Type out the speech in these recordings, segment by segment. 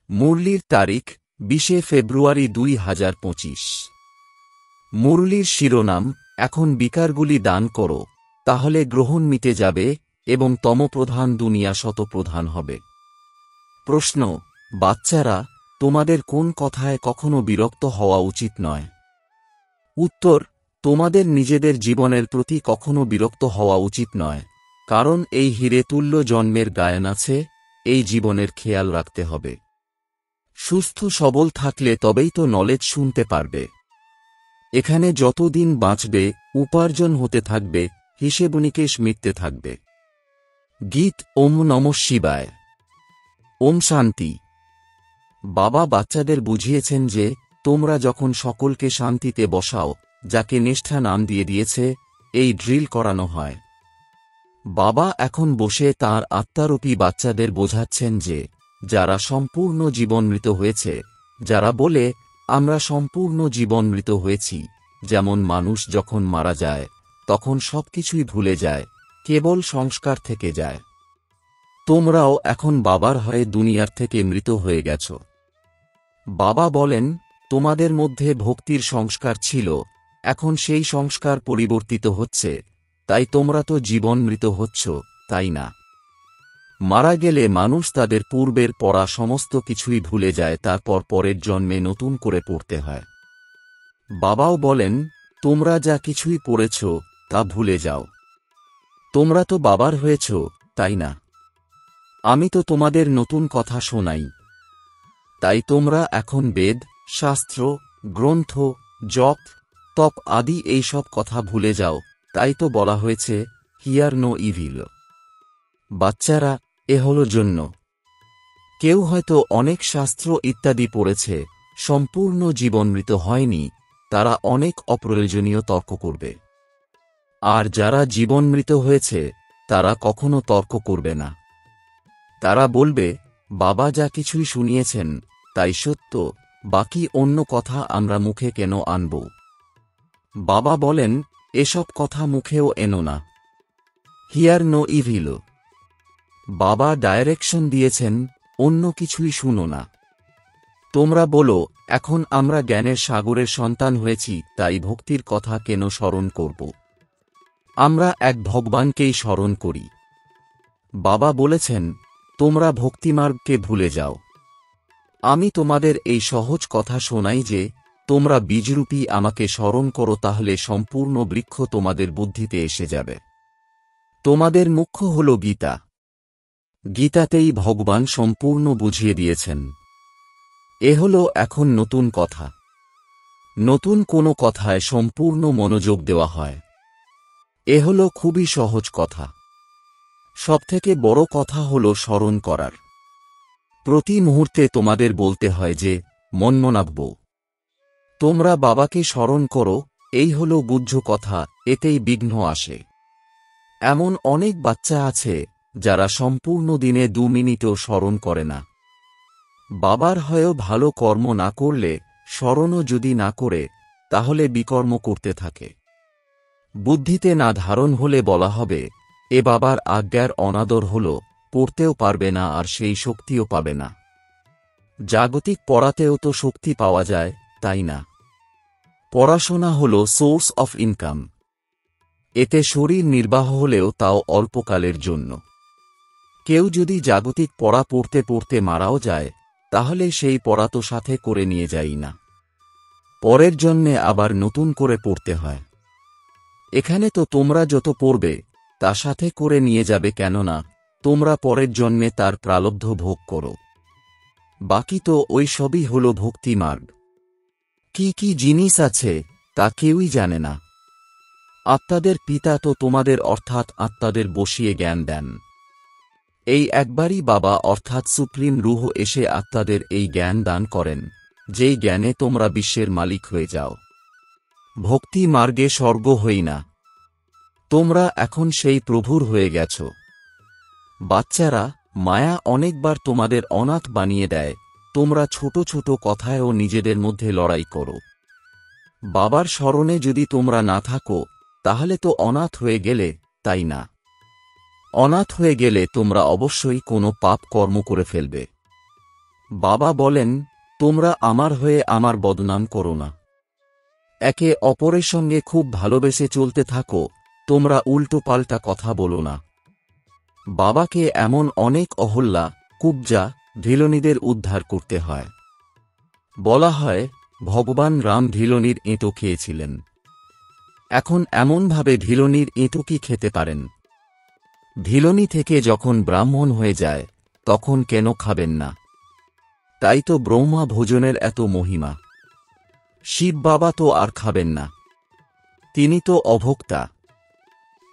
মুরলির তারিখ 20 ফেব্রুয়ারি 2025। মুরলির শিরোনাম, এখন বিকারগুলি দান করো, তাহলে গ্রহণ মিটে যাবে এবং তমপ্রধান দুনিয়া শতপ্রধান হবে। প্রশ্ন, বাচ্চারা, তোমাদের কোন কথায় কখনো বিরক্ত হওয়া উচিত নয়? উত্তর, তোমাদের নিজেদের জীবনের প্রতি কখনো বিরক্ত হওয়া উচিত নয়, কারণ এই হীরে তুল্য জন্মের গায়ন আছে, এই জীবনের খেয়াল রাখতে হবে। সুস্থ সবল থাকলে তবেই তো নলেজ শুনতে পারবে। এখানে যতদিন বাঁচবে উপার্জন হতে থাকবে, হিসেবনিকেশ মিটতে থাকবে। গীত ওম নমঃ শিবায়। ওম শান্তি। বাবা বাচ্চাদের বুঝিয়েছেন যে তোমরা যখন সকলকে শান্তিতে বসাও, যাকে নিষ্ঠা নাম দিয়ে দিয়েছে, এই ড্রিল করানো হয়। বাবা এখন বসে তাঁর আত্মারূপী বাচ্চাদের বোঝাচ্ছেন যে যারা সম্পূর্ণ জীবন মৃত হয়েছে, যারা বলে আমরা সম্পূর্ণ জীবন মৃত হয়েছি, যেমন মানুষ যখন মারা যায় তখন সবকিছুই ভুলে যায়, কেবল সংস্কার থেকে যায়। তোমরাও এখন বাবার হয়ে দুনিয়ার থেকে মৃত হয়ে গেছ। বাবা বলেন তোমাদের মধ্যে ভক্তির সংস্কার ছিল, এখন সেই সংস্কার পরিবর্তিত হচ্ছে, তাই তোমরা তো জীবন মৃত হচ্ছ, তাই না? মারা গেলে মানুষ তাদের পূর্বের পড়া সমস্ত কিছুই ভুলে যায়, তারপর পরের জন্মে নতুন করে পড়তে হয়। বাবাও বলেন তোমরা যা কিছুই পড়েছ তা ভুলে যাও। তোমরা তো বাবার হয়েছ, তাই না? আমি তো তোমাদের নতুন কথা শোনাই। তাই তোমরা এখন বেদ, শাস্ত্র, গ্রন্থ, জপ, তপ আদি এই সব কথা ভুলে যাও। তাই তো বলা হয়েছে হিয়ার নো ইভিল। বাচ্চারা, এ হল জন্য। কেউ হয়তো অনেক শাস্ত্র ইত্যাদি পড়েছে, সম্পূর্ণ জীবন মৃত হয়নি, তারা অনেক অপ্রয়োজনীয় তর্ক করবে। আর যারা জীবন মৃত হয়েছে তারা কখনো তর্ক করবে না। তারা বলবে বাবা যা কিছুই শুনিয়েছেন তাই সত্য, বাকি অন্য কথা আমরা মুখে কেন আনব? বাবা বলেন এসব কথা মুখেও এনো না। Hear no evil. বাবা ডাইরেকশন দিয়েছেন অন্য কিছুই শুনো না। তোমরা বলো এখন আমরা জ্ঞানের সাগরের সন্তান হয়েছি, তাই ভক্তির কথা কেন স্মরণ করব? আমরা এক ভগবানকেই স্মরণ করি। বাবা বলেছেন তোমরা ভক্তিমার্গকে ভুলে যাও। আমি তোমাদের এই সহজ কথা শোনাই যে তোমরা বীজরূপী আমাকে স্মরণ করো, তাহলে সম্পূর্ণ বৃক্ষ তোমাদের বুদ্ধিতে এসে যাবে। তোমাদের মুখ্য হল গীতা। গীতাতেই ভগবান সম্পূর্ণ বুঝিয়ে দিয়েছেন। এ হল এখন নতুন কথা। নতুন কোনো কথায় সম্পূর্ণ মনোযোগ দেওয়া হয়। এ হল খুবই সহজ কথা। সবথেকে বড় কথা হল স্মরণ করার। প্রতি মুহূর্তে তোমাদের বলতে হয় যে মন্মনাভব। তোমরা বাবাকে স্মরণ করো, এই হল গুহ্য কথা, এতেই বিঘ্ন আসে। এমন অনেক বাচ্চা আছে যারা সম্পূর্ণ দিনে 2 মিনিটও স্মরণ করে না। বাবার হয়েও ভালো কর্ম না করলে, স্মরণও যদি না করে, তাহলে বিকর্ম করতে থাকে। বুদ্ধিতে না ধারণ হলে বলা হবে এ বাবার আজ্ঞার অনাদর হল, পড়তেও পারবে না আর সেই শক্তিও পাবে না। জাগতিক পড়াতেও তো শক্তি পাওয়া যায়, তাই না? পড়াশোনা হল সোর্স অফ ইনকাম। এতে শরীর নির্বাহ হলেও তাও অল্পকালের জন্য। কেউ যদি জাগতিক পড়া পড়তে পড়তে মারাও যায়, তাহলে সেই পড়া তো সাথে করে নিয়ে যাই না, পরের জন্যে আবার নতুন করে পড়তে হয়। এখানে তো তোমরা যত পড়বে তা সাথে করে নিয়ে যাবে, কেননা তোমরা পরের জন্মে তার প্রালব্ধ ভোগ করো। বাকি তো ওই সবই হল ভক্তি মার্গ। কি কি জিনিস আছে তা কেউই জানে না। আত্মাদের পিতা তো তোমাদের অর্থাৎ আত্মাদের বসিয়ে জ্ঞান দেন। এই একবারই বাবা অর্থাৎ সুপ্রিম রূহ এসে আত্মাদের এই জ্ঞান দান করেন, যেই জ্ঞানে তোমরা বিশ্বের মালিক হয়ে যাও। ভক্তি মার্গে স্বর্গ হই না। তোমরা এখন সেই প্রভুর হয়ে গেছ। বাচ্চারা, মায়া অনেকবার তোমাদের অনাথ বানিয়ে দেয়, তোমরা ছোট ছোট কথায়ও নিজেদের মধ্যে লড়াই করো। বাবার স্মরণে যদি তোমরা না থাকো, তাহলে তো অনাথ হয়ে গেলে, তাই না? অনাথ হয়ে গেলে তোমরা অবশ্যই কোনো পাপ কর্ম করে ফেলবে। বাবা বলেন, তোমরা আমার হয়ে আমার বদনাম করো না। একে অপরের সঙ্গে খুব ভালোবেসে চলতে থাকো, তোমরা উল্টোপাল্টা কথা বলো না। বাবাকে এমন অনেক অহল্যা, কুব্জা, ঢিলনিদের উদ্ধার করতে হয়। বলা হয়, ভগবান রাম ঢিলনির এঁটো খেয়েছিলেন। এখন এমনভাবে ঢিলনির এঁটো কি খেতে পারেন? ঢিলনি থেকে যখন ব্রাহ্মণ হয়ে যায়, তখন কেন খাবেন না? তাই তো ব্রহ্মা ভোজনের এত মহিমা। শিব বাবা তো আর খাবেন না, তিনি তো অভোক্তা।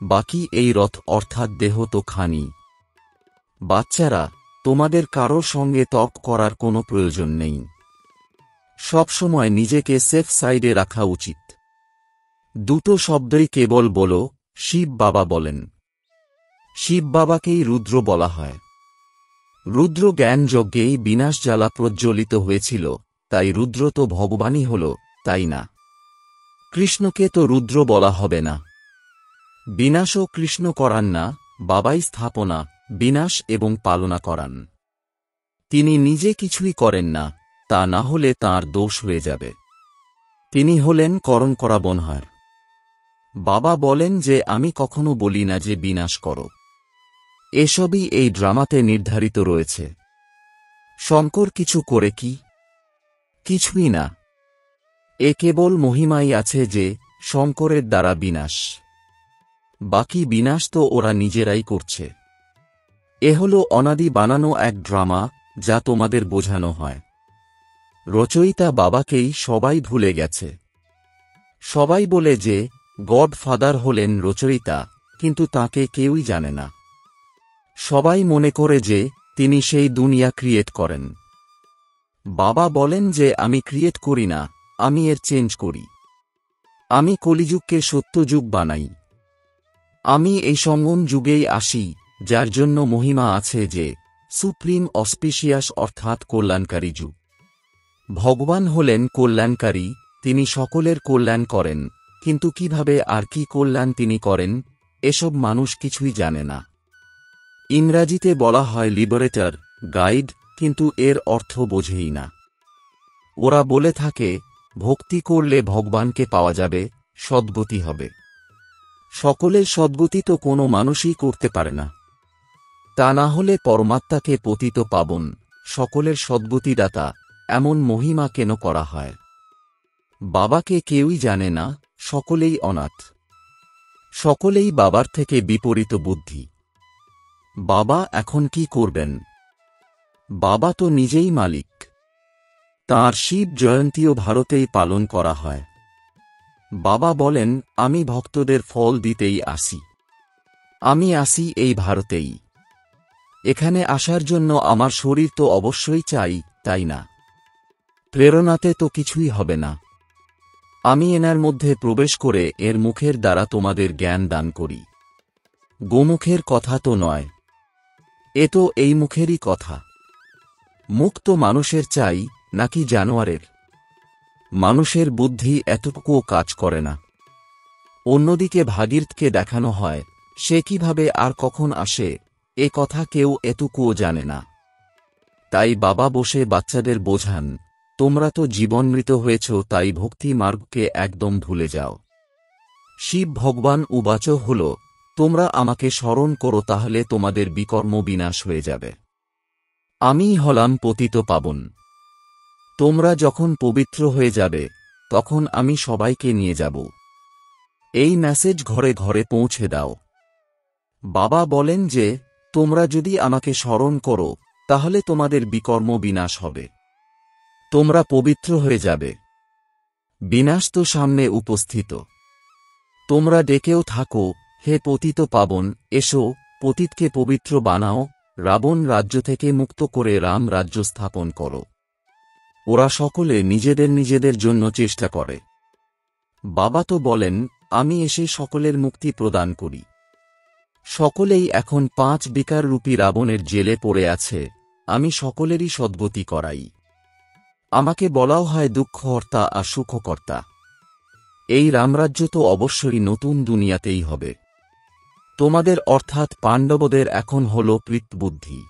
বাকি এই রথ অর্থাৎ দেহ তো খানি। বাচ্চারা, তোমাদের কারোর সঙ্গে তর্ক করার কোনো প্রয়োজন নেই। সবসময় নিজেকে সেফ সাইডে রাখা উচিত। দুটো শব্দই কেবল বলো, শিব বাবা বলেন। শিব বাবাকেই রুদ্র বলা হয়। রুদ্র জ্ঞান যজ্ঞেই বিনাশ জ্বালা প্রজ্বলিত হয়েছিল, তাই রুদ্র তো ভগবানই হল, তাই না? কৃষ্ণকে তো রুদ্র বলা হবে না। বিনাশও কৃষ্ণ করান না, বাবাই স্থাপনা, বিনাশ এবং পালনা করান। তিনি নিজে কিছুই করেন না, তা না হলে তাঁর দোষ হয়ে যাবে। তিনি হলেন করণ করা বনহার। বাবা বলেন যে আমি কখনো বলি না যে বিনাশ করো। এসবই এই ড্রামাতে নির্ধারিত রয়েছে। শঙ্কর কিছু করে কি? কিছুই না। এ কেবল মহিমাই আছে যে শঙ্করের দ্বারা বিনাশ। বাকি বিনাশ তো ওরা নিজেরাই করছে। এ হল অনাদি বানানো এক ড্রামা, যা তোমাদের বোঝানো হয়। রচয়িতা বাবাকেই সবাই ভুলে গেছে। সবাই বলে যে গডফাদার হলেন রচয়িতা, কিন্তু তাকে কেউই জানে না। সবাই মনে করে যে তিনি সেই দুনিয়া ক্রিয়েট করেন। বাবা বলেন যে আমি ক্রিয়েট করি না, আমি এর চেঞ্জ করি। আমি কলিযুগকে সত্যযুগ বানাই। আমি এই সঙ্গম যুগেই আসি, যার জন্য মহিমা আছে যে সুপ্রিম অসপিশিয়াস অর্থাৎ কল্যাণকারী যুগ। ভগবান হলেন কল্যাণকারী, তিনি সকলের কল্যাণ করেন, কিন্তু কিভাবে আর কি কল্যাণ তিনি করেন, এসব মানুষ কিছুই জানে না। ইংরাজিতে বলা হয় লিবারেটর, গাইড, কিন্তু এর অর্থ বোঝেই না। ওরা বলে থাকে, ভক্তি করলে ভগবানকে পাওয়া যাবে, সদ্গতি হবে। সকলের সদ্গতি তো কোনো মানুষই করতে পারে না। তা না হলে পরমাত্মাকে পতিত পাবন, সকলের সদ্গতিদাতা, এমন মহিমা কেন করা হয়? বাবাকে কেউই জানে না, সকলেই অনাথ। সকলেই বাবার থেকে বিপরীত বুদ্ধি। বাবা এখন কি করবেন? বাবা তো নিজেই মালিক। তাঁর শিব জয়ন্তীও ভারতেই পালন করা হয়। বাবা বলেন, আমি ভক্তদের ফল দিতেই আসি। আমি আসি এই ভারতেই। এখানে আসার জন্য আমার শরীর তো অবশ্যই চাই, তাই না? প্রেরণাতে তো কিছুই হবে না। আমি এনার মধ্যে প্রবেশ করে এর মুখের দ্বারা তোমাদের জ্ঞান দান করি। গোমুখের কথা তো নয়, এ তো এই মুখেরই কথা। মুখ তো মানুষের চাই, নাকি জানোয়ারের? মানুষের বুদ্ধি এতটুকুও কাজ করে না। অন্যদিকে ভাগীরথকে দেখানো হয়, সে কিভাবে আর কখন আসে, এ কথা কেউ এটুকুও জানে না। তাই বাবা বসে বাচ্চাদের বোঝান, তোমরা তো জীবনমৃত হয়েছ, তাই ভক্তি মার্গকে একদম ভুলে যাও। শিব ভগবান উবাচ হল, তোমরা আমাকে স্মরণ করো, তাহলে তোমাদের বিকর্ম বিনাশ হয়ে যাবে। আমিই হলাম পতিত পাবন। তোমরা যখন পবিত্র হয়ে যাবে, তখন আমি সবাইকে নিয়ে যাব। এই মেসেজ ঘরে ঘরে পৌঁছে দাও। বাবা বলেন যে তোমরা যদি আমাকে স্মরণ করো, তাহলে তোমাদের বিকর্ম বিনাশ হবে। তোমরা পবিত্র হয়ে যাবে। বিনাশ তো সামনে উপস্থিত। তোমরা ডেকেও থাকো, হে পতিত পাবন, এসো, পতিতকে পবিত্র বানাও, রাবণ রাজ্য থেকে মুক্ত করে রাম রাজ্য স্থাপন করো। ওরা সকলে নিজেদের নিজেদের জন্য চেষ্টা করে। বাবা তো বলেন, আমি এসে সকলের মুক্তি প্রদান করি। সকলেই এখন 5 বিকার রূপী রাবণের জেলে পড়ে আছে, আমি সকলেরই সদ্গতি করাই। আমাকে বলাও হয় দুঃখহর্তা আর সুখকর্তা। এই রামরাজ্য তো অবশ্যই নতুন দুনিয়াতেই হবে। তোমাদের অর্থাৎ পাণ্ডবদের এখন হল প্রীতবুদ্ধি।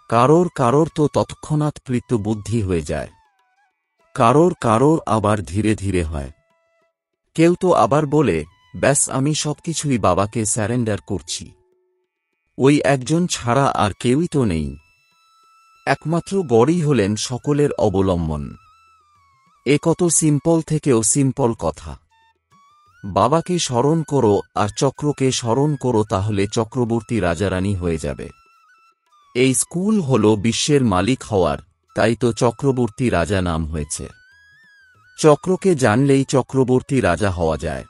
কারোর কারোর তো তৎক্ষণাৎ কৃত্য বুদ্ধি হয়ে যায়, কারোর কারোর আবার ধীরে ধীরে হয়। কেউ তো আবার বলে, ব্যাস আমি সবকিছুই বাবাকে স্যারেন্ডার করছি। ওই একজন ছাড়া আর কেউই তো নেই, একমাত্র গড়ই হলেন সকলের অবলম্বন। এ কত সিম্পল থেকেও সিম্পল কথা। বাবাকে স্মরণ করো আর চক্রকে স্মরণ করো, তাহলে চক্রবর্তী রাজারানী হয়ে যাবে। এই স্কুল হল বিশ্বের মালিক হওয়ার, তাই তো চক্রবর্তী রাজা নাম হয়েছে। চক্রকে জানলেই চক্রবর্তী রাজা হওয়া যায়।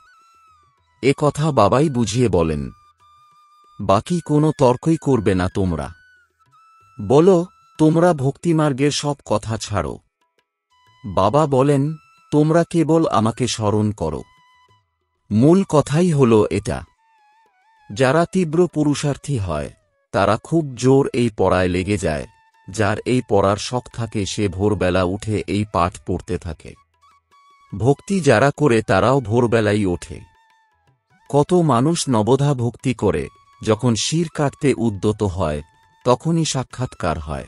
এ কথা বাবাই বুঝিয়ে বলেন। বাকি কোনো তর্কই করবে না তোমরা। বলো, তোমরা ভক্তিমার্গের সব কথা ছাড়ো। বাবা বলেন, তোমরা কেবল আমাকে স্মরণ করো। মূল কথাই হল এটা। যারা তীব্র পুরুষার্থী হয় তারা খুব জোর এই পড়ায় লেগে যায়। যার এই পড়ার শখ থাকে সে ভোরবেলা উঠে এই পাঠ পড়তে থাকে। ভক্তি যারা করে তারাও ভোরবেলাই ওঠে। কত মানুষ নবধা ভক্তি করে, যখন শির কাটতে উদ্যত হয় তখনই সাক্ষাৎকার হয়।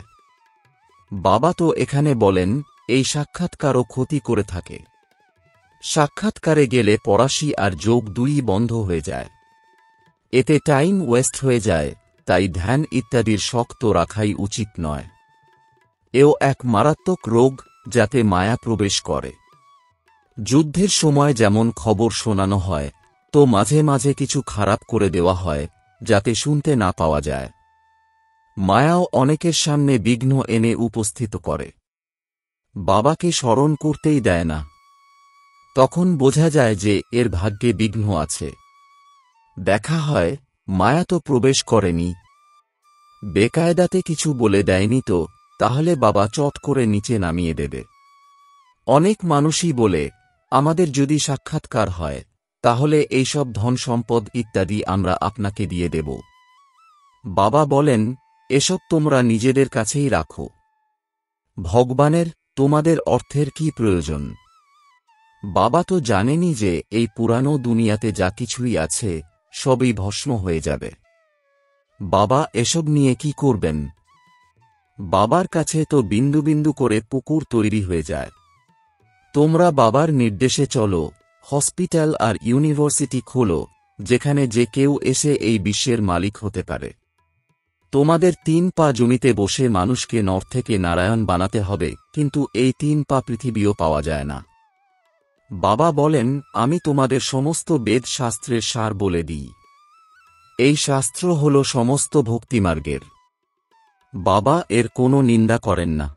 বাবা তো এখানে বলেন, এই সাক্ষাৎকারও ক্ষতি করে থাকে। সাক্ষাৎকারে গেলে পড়াশি আর যোগ দুই বন্ধ হয়ে যায়। এতে টাইম ওয়েস্ট হয়ে যায়, তাই ধ্যান ইত্যাদির শখ তো রাখাই উচিত নয়। এও এক মারাত্মক রোগ, যাতে মায়া প্রবেশ করে। যুদ্ধের সময় যেমন খবর শোনানো হয়, তো মাঝে মাঝে কিছু খারাপ করে দেওয়া হয়, যাতে শুনতে না পাওয়া যায়। মায়াও অনেকের সামনে বিঘ্ন এনে উপস্থিত করে। বাবাকে স্মরণ করতেই দেয় না। তখন বোঝা যায় যে এর ভাগ্যে বিঘ্ন আছে। দেখা হয় মায়া তো প্রবেশ করেনি, বেকায়দাতে কিছু বলে দেয়নি তো, তাহলে বাবা চট করে নিচে নামিয়ে দেবে। অনেক মানুষই বলে, আমাদের যদি সাক্ষাৎকার হয় তাহলে এইসব ধন সম্পদ ইত্যাদি আমরা আপনাকে দিয়ে দেব। বাবা বলেন, এসব তোমরা নিজেদের কাছেই রাখো। ভগবানের তোমাদের অর্থের কি প্রয়োজন? বাবা তো জানেনই যে এই পুরানো দুনিয়াতে যা কিছুই আছে সবই ভস্ম হয়ে যাবে। বাবা এসব নিয়ে কি করবেন? বাবার কাছে তো বিন্দু বিন্দু করে পুকুর তৈরি হয়ে যায়। তোমরা বাবার নির্দেশে চলো, হসপিটাল আর ইউনিভার্সিটি খোলো, যেখানে যে কেউ এসে এই বিশ্বের মালিক হতে পারে। তোমাদের 3 পা জমিতে বসে মানুষকে নর থেকে নারায়ণ বানাতে হবে, কিন্তু এই 3 পা পৃথিবীও পাওয়া যায় না। বাবা বলেন, আমি তোমাদের সমস্ত বেদ শাস্ত্রের সার বলে দিই। এই শাস্ত্র হল সমস্ত ভক্তিমার্গের। বাবা এর কোনো নিন্দা করেন না।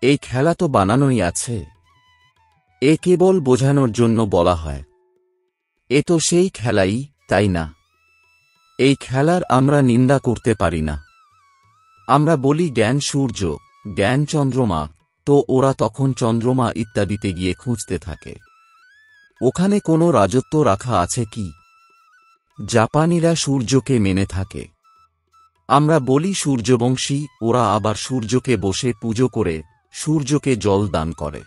এই খেলা তো বানানোই আছে, এ কেবল বোঝানোর জন্য বলা হয়। এ তো সেই খেলাই, তাই না? এই খেলার আমরা নিন্দা করতে পারি না। আমরা বলি জ্ঞান সূর্য, জ্ঞান চন্দ্রমা, তো ওরা তখন চন্দ্রমা ইত্যাদিতে গিয়ে খুঁজতে থাকে। ওখানে কোনো রাজত্ব রাখা আছে কি? জাপানিরা সূর্যকে মেনে থাকে। আমরা বলি সূর্যবংশী, ওরা আবার সূর্যকে বসে পুজো করে, সূর্যকে জল দান করে।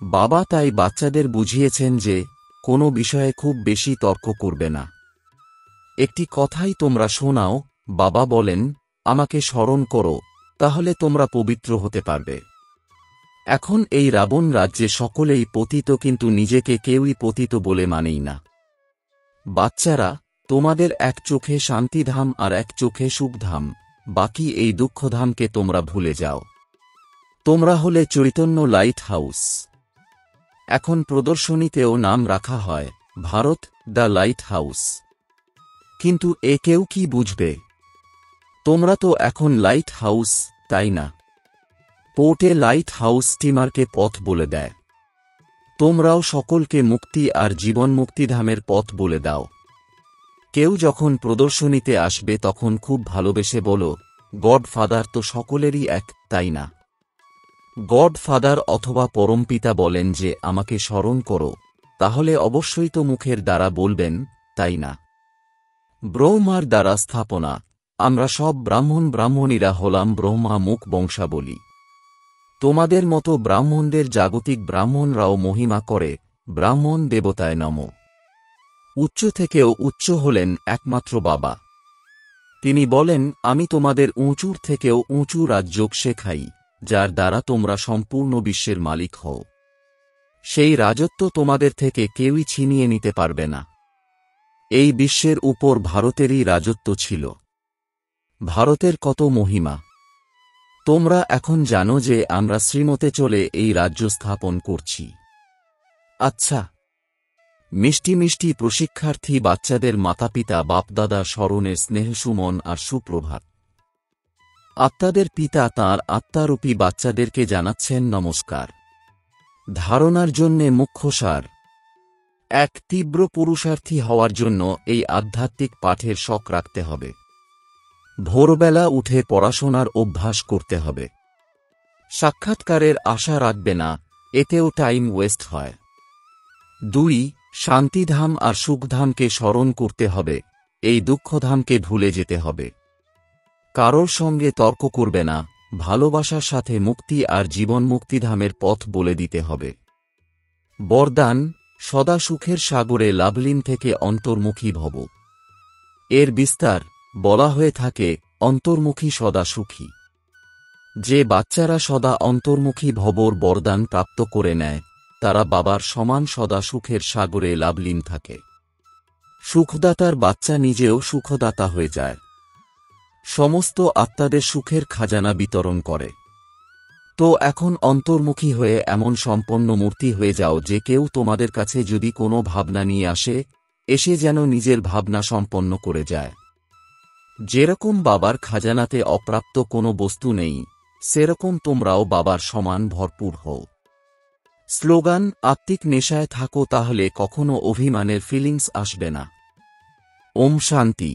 বাবা তাই বাচ্চাদের বুঝিয়েছেন যে কোনো বিষয়ে খুব বেশি তর্ক করবে না। একটি কথাই তোমরা শোনাও। বাবা বলেন, আমাকে স্মরণ করো, তাহলে তোমরা পবিত্র হতে পারবে। এখন এই রাবণ রাজ্যে সকলেই পতিত, কিন্তু নিজেকে কেউই পতিত বলে মানেই না। বাচ্চারা, তোমাদের এক চোখে শান্তিধাম আর এক চোখে সুখধাম, বাকি এই দুঃখধামকে তোমরা ভুলে যাও। তোমরা হলে চৈতন্য লাইট হাউস। এখন প্রদর্শনীতেও নাম রাখা হয় ভারত দ্য লাইট হাউস। কিন্তু এ কেউ কি বুঝবে? তোমরা তো এখন লাইট হাউস, তাই না? পোর্টে লাইট হাউস স্টিমারকে পথ বলে দেয়। তোমরাও সকলকে মুক্তি আর জীবন মুক্তিধামের পথ বলে দাও। কেউ যখন প্রদর্শনীতে আসবে তখন খুব ভালোবেসে বলো, গডফাদার তো সকলেরই এক, তাই না? গডফাদার অথবা পরমপিতা বলেন যে আমাকে স্মরণ করো, তাহলে অবশ্যই তো মুখের দ্বারা বলবেন, তাই না? ব্রহ্মার দ্বারা স্থাপনা, আমরা সব ব্রাহ্মণীরা হলাম ব্রহ্মা মুখ বংশাবলী। তোমাদের মতো ব্রাহ্মণদের জাগতিক ব্রাহ্মণরাও মহিমা করে, ব্রাহ্মণ দেবতায় নমঃ। উচ্চ থেকেও উচ্চ হলেন একমাত্র বাবা। তিনি বলেন, আমি তোমাদের উঁচুর থেকেও উঁচু রাজ্য শেখাই, যার দ্বারা তোমরা সম্পূর্ণ বিশ্বের মালিক হও। সেই রাজত্ব তোমাদের থেকে কেউই ছিনিয়ে নিতে পারবে না। এই বিশ্বের উপর ভারতেরই রাজত্ব ছিল। ভারতের কত মহিমা! তোমরা এখন জানো যে আমরা শ্রীমতে চলে এই রাজ্য স্থাপন করছি। আচ্ছা, মিষ্টি মিষ্টি প্রশিক্ষার্থী বাচ্চাদের মাতাপিতা বাপদাদা স্মরণের স্নেহসুমন আর সুপ্রভাত। আত্মাদের পিতা তাঁর আত্মারূপী বাচ্চাদেরকে জানাচ্ছেন নমস্কার। ধারণার জন্যে মুখ্য সার। এক তীব্র পুরুষার্থী হওয়ার জন্য এই আধ্যাত্মিক পাঠের শখ রাখতে হবে। ভোরবেলা উঠে পড়াশোনার অভ্যাস করতে হবে। সাক্ষাৎকারের আশা রাখবে না, এতেও টাইম ওয়েস্ট হয়। 2. শান্তিধাম আর সুখধামকে স্মরণ করতে হবে, এই দুঃখধামকে ভুলে যেতে হবে। কারোর সঙ্গে তর্ক করবে না, ভালোবাসার সাথে মুক্তি আর জীবন মুক্তিধামের পথ বলে দিতে হবে। বরদান, সদা সুখের সাগরে লাভলীন থেকে অন্তর্মুখী ভব। এর বিস্তার বলা হয়ে থাকে অন্তর্মুখী সদা সুখী। যে বাচ্চারা সদা অন্তর্মুখী ভবর বরদান প্রাপ্ত করে নেয়, তারা বাবার সমান সদা সুখের সাগরে লাভলীন থাকে। সুখদাতার বাচ্চা নিজেও সুখদাতা হয়ে যায়। সমস্ত আত্মাদের সুখের খাজানা বিতরণ করে। তো এখন অন্তর্মুখী হয়ে এমন সম্পন্ন মূর্তি হয়ে যাও যে কেউ তোমাদের কাছে যদি কোনো ভাবনা নিয়ে আসে, এসে যেন নিজের ভাবনা সম্পন্ন করে যায়। যেরকম বাবার খাজানাতে অপ্রাপ্ত কোনো বস্তু নেই, সেরকম তোমরাও বাবার সমান ভরপুর হও। স্লোগান, আত্মিক নেশায় থাকো, তাহলে কখনো অভিমানের ফিলিংস আসবে না। ওম শান্তি।